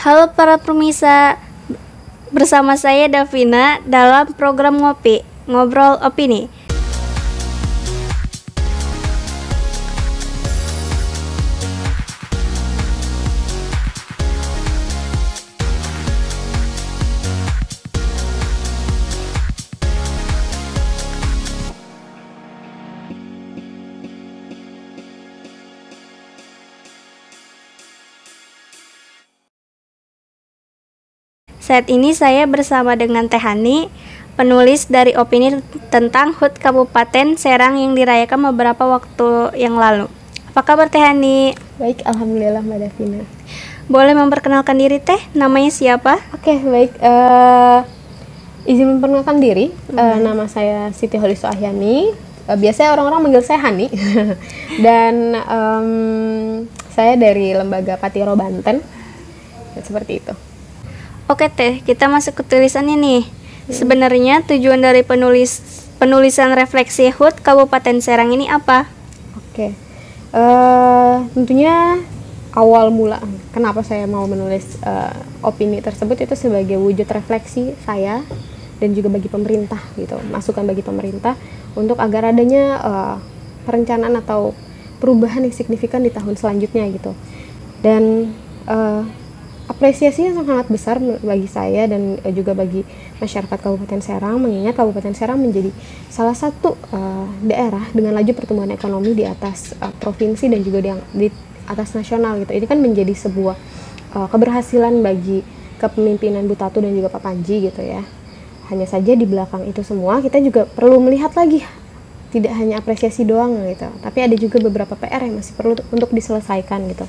Halo para pemirsa, bersama saya Davina dalam program Ngopi, Ngobrol Opini. Saat ini saya bersama dengan Teh Hani, penulis dari opini tentang HUT Kabupaten Serang yang dirayakan beberapa waktu yang lalu. Apa kabar Teh Hani? Baik, alhamdulillah Mbak Davina. Boleh memperkenalkan diri Teh? Namanya siapa? Oke, baik. Izin memperkenalkan diri. Nama saya Siti Holiso Ahyani. Biasanya orang-orang manggil saya Hani. Dan saya dari Lembaga Patiro Banten. Seperti itu. Oke Teh, kita masuk ke tulisannya nih. Sebenarnya tujuan dari penulisan refleksi HUT Kabupaten Serang ini apa? Oke, tentunya awal mula kenapa saya mau menulis opini tersebut itu sebagai wujud refleksi saya dan juga bagi pemerintah gitu, masukan bagi pemerintah untuk agar adanya perencanaan atau perubahan yang signifikan di tahun selanjutnya gitu. Dan apresiasinya sangat besar bagi saya dan juga bagi masyarakat Kabupaten Serang, mengingat Kabupaten Serang menjadi salah satu daerah dengan laju pertumbuhan ekonomi di atas provinsi dan juga di atas nasional gitu. Ini kan menjadi sebuah keberhasilan bagi kepemimpinan Bu Tatu dan juga Pak Panji gitu ya. Hanya saja di belakang itu semua kita juga perlu melihat lagi, tidak hanya apresiasi doang gitu, tapi ada juga beberapa PR yang masih perlu untuk diselesaikan gitu.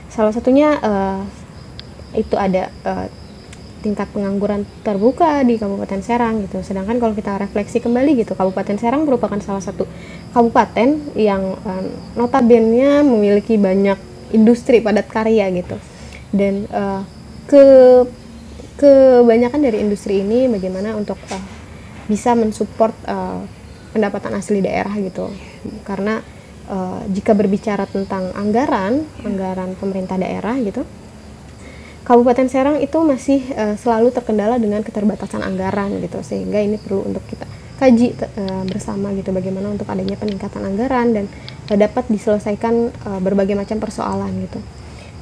Salah satunya itu ada tingkat pengangguran terbuka di Kabupaten Serang gitu. Sedangkan kalau kita refleksi kembali gitu, Kabupaten Serang merupakan salah satu kabupaten yang notabene memiliki banyak industri padat karya gitu. Dan kebanyakan dari industri ini bagaimana untuk bisa mensupport pendapatan asli daerah gitu. Karena jika berbicara tentang anggaran pemerintah daerah gitu, Kabupaten Serang itu masih selalu terkendala dengan keterbatasan anggaran gitu, sehingga ini perlu untuk kita kaji bersama gitu, bagaimana untuk adanya peningkatan anggaran dan dapat diselesaikan berbagai macam persoalan gitu.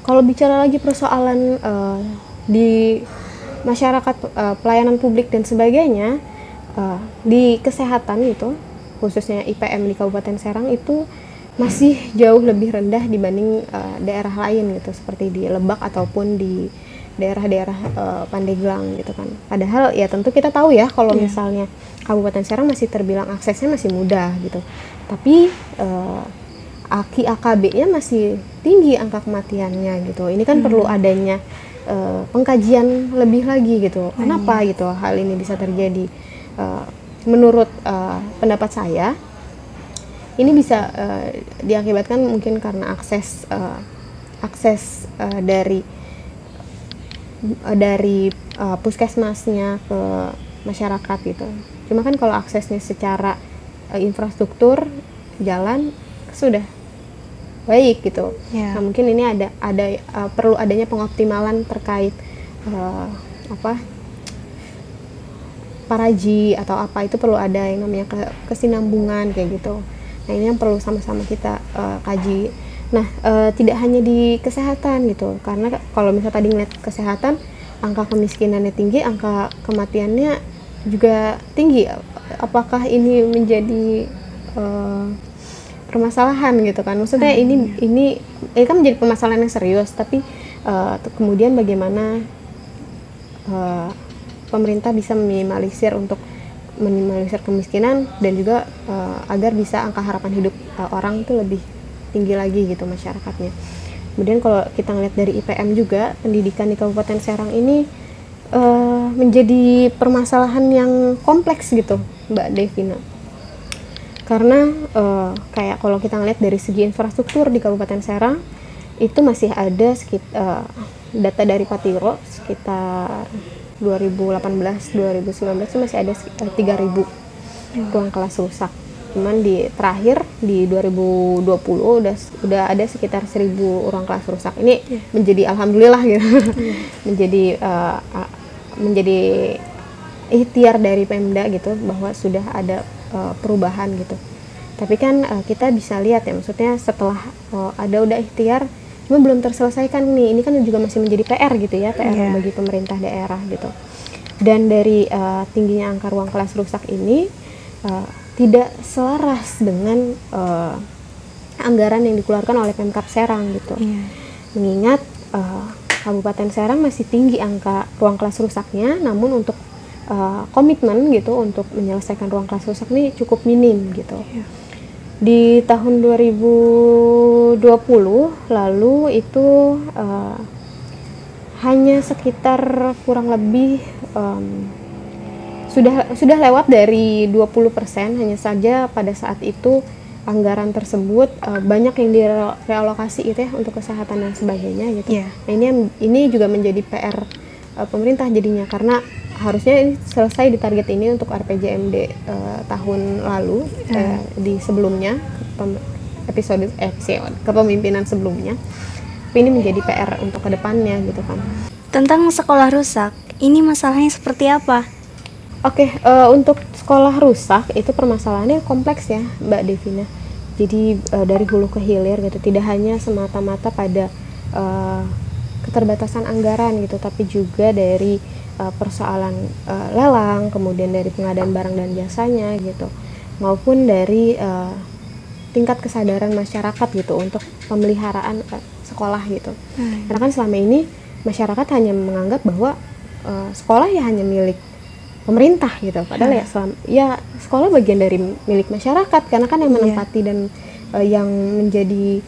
Kalau bicara lagi persoalan di masyarakat, pelayanan publik dan sebagainya, di kesehatan gitu, khususnya IPM di Kabupaten Serang itu masih jauh lebih rendah dibanding daerah lain gitu, seperti di Lebak ataupun di daerah-daerah Pandeglang gitu kan. Padahal ya tentu kita tahu ya kalau misalnya Kabupaten Serang masih terbilang aksesnya masih mudah gitu, tapi AKI-AKB-nya masih tinggi angka kematiannya gitu. Ini kan perlu adanya pengkajian lebih lagi gitu. Kenapa gitu hal ini bisa terjadi? Menurut pendapat saya, ini bisa diakibatkan mungkin karena akses dari puskesmasnya ke masyarakat gitu. Cuma kan kalau aksesnya secara infrastruktur jalan sudah baik gitu. Nah, mungkin ini ada perlu adanya pengoptimalan terkait paraji atau apa, itu perlu ada yang namanya kesinambungan kayak gitu. Nah, ini yang perlu sama-sama kita kaji. Nah, tidak hanya di kesehatan gitu, karena kalau misalnya tadi ngeliat kesehatan, angka kemiskinannya tinggi, angka kematiannya juga tinggi. Apakah ini menjadi permasalahan gitu kan? Maksudnya ini kan menjadi permasalahan yang serius, tapi kemudian bagaimana pemerintah bisa meminimalisir kemiskinan dan juga agar bisa angka harapan hidup orang itu lebih tinggi lagi gitu masyarakatnya. Kemudian kalau kita ngeliat dari IPM juga, pendidikan di Kabupaten Serang ini menjadi permasalahan yang kompleks gitu Mbak Devina. Karena kayak kalau kita ngeliat dari segi infrastruktur di Kabupaten Serang itu masih ada data dari Patiro sekitar 2018-2019 itu masih ada 3.000 ruang kelas rusak. Cuman di terakhir di 2020 udah ada sekitar 1.000 ruang kelas rusak. Ini menjadi alhamdulillah gitu. menjadi ikhtiar dari Pemda gitu bahwa sudah ada perubahan gitu. Tapi kan kita bisa lihat ya, maksudnya setelah ada udah ikhtiar cuma belum terselesaikan nih. Ini kan juga masih menjadi PR gitu ya, PR bagi pemerintah daerah gitu. Dan dari tingginya angka ruang kelas rusak ini tidak selaras dengan anggaran yang dikeluarkan oleh Pemkab Serang gitu. Mengingat Kabupaten Serang masih tinggi angka ruang kelas rusaknya, namun untuk komitmen gitu untuk menyelesaikan ruang kelas rusak ini cukup minim gitu. Di tahun 2020 lalu itu hanya sekitar kurang lebih sudah lewat dari 20%. Hanya saja pada saat itu anggaran tersebut banyak yang direalokasi itu ya untuk kesehatan dan sebagainya gitu. Nah ini juga menjadi PR pemerintah jadinya, karena harusnya ini selesai di target ini untuk RPJMD tahun lalu di sebelumnya episode kepemimpinan sebelumnya. Tapi ini menjadi PR untuk kedepannya gitu kan. Tentang sekolah rusak, ini masalahnya seperti apa? Oke, untuk sekolah rusak itu permasalahannya kompleks ya, Mbak Devina. Jadi dari hulu ke hilir gitu, tidak hanya semata-mata pada keterbatasan anggaran gitu, tapi juga dari persoalan lelang, kemudian dari pengadaan barang dan jasanya gitu, maupun dari tingkat kesadaran masyarakat gitu untuk pemeliharaan sekolah gitu. Karena kan selama ini masyarakat hanya menganggap bahwa sekolah ya hanya milik pemerintah gitu, padahal ya sekolah bagian dari milik masyarakat, karena kan yang menempati dan yang menjadi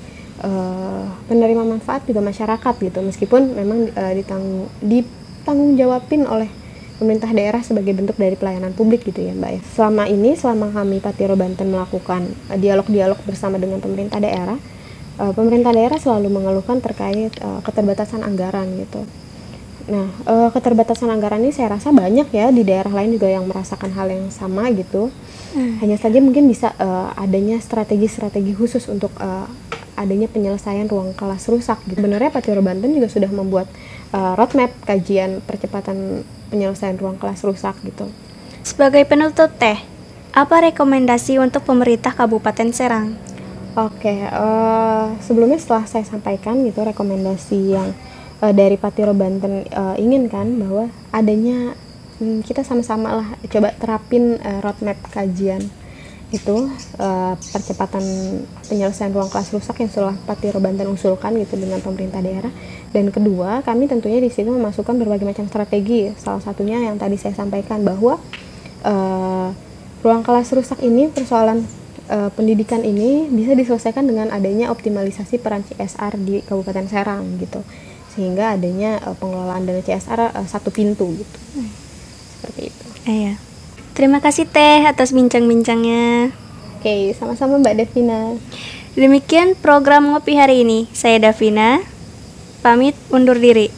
penerima manfaat juga masyarakat gitu, meskipun memang ditanggung jawabin oleh pemerintah daerah sebagai bentuk dari pelayanan publik gitu ya Mbak ya. Selama kami Patiro Banten melakukan dialog-dialog bersama dengan pemerintah daerah selalu mengeluhkan terkait keterbatasan anggaran gitu. Nah, keterbatasan anggaran ini saya rasa banyak ya di daerah lain juga yang merasakan hal yang sama gitu. Hanya saja mungkin bisa adanya strategi-strategi khusus untuk adanya penyelesaian ruang kelas rusak gitu. Sebenarnya Patiro Banten juga sudah membuat roadmap kajian percepatan penyelesaian ruang kelas rusak gitu. Sebagai penutup Teh, apa rekomendasi untuk pemerintah Kabupaten Serang? Oke, sebelumnya setelah saya sampaikan gitu rekomendasi yang dari Patiro Banten inginkan bahwa adanya kita sama-sama lah coba terapin roadmap kajian itu percepatan penyelesaian ruang kelas rusak yang setelah Patiro Banten usulkan gitu dengan pemerintah daerah. Dan kedua, kami tentunya di sini memasukkan berbagai macam strategi. Salah satunya yang tadi saya sampaikan bahwa ruang kelas rusak ini, persoalan pendidikan ini bisa diselesaikan dengan adanya optimalisasi peran CSR di Kabupaten Serang gitu, sehingga adanya pengelolaan dana CSR satu pintu gitu. Seperti itu. Iya. Terima kasih Teh atas bincang-bincangnya. Oke, sama-sama Mbak Devina. Demikian program Ngopi hari ini. Saya Davina, pamit undur diri.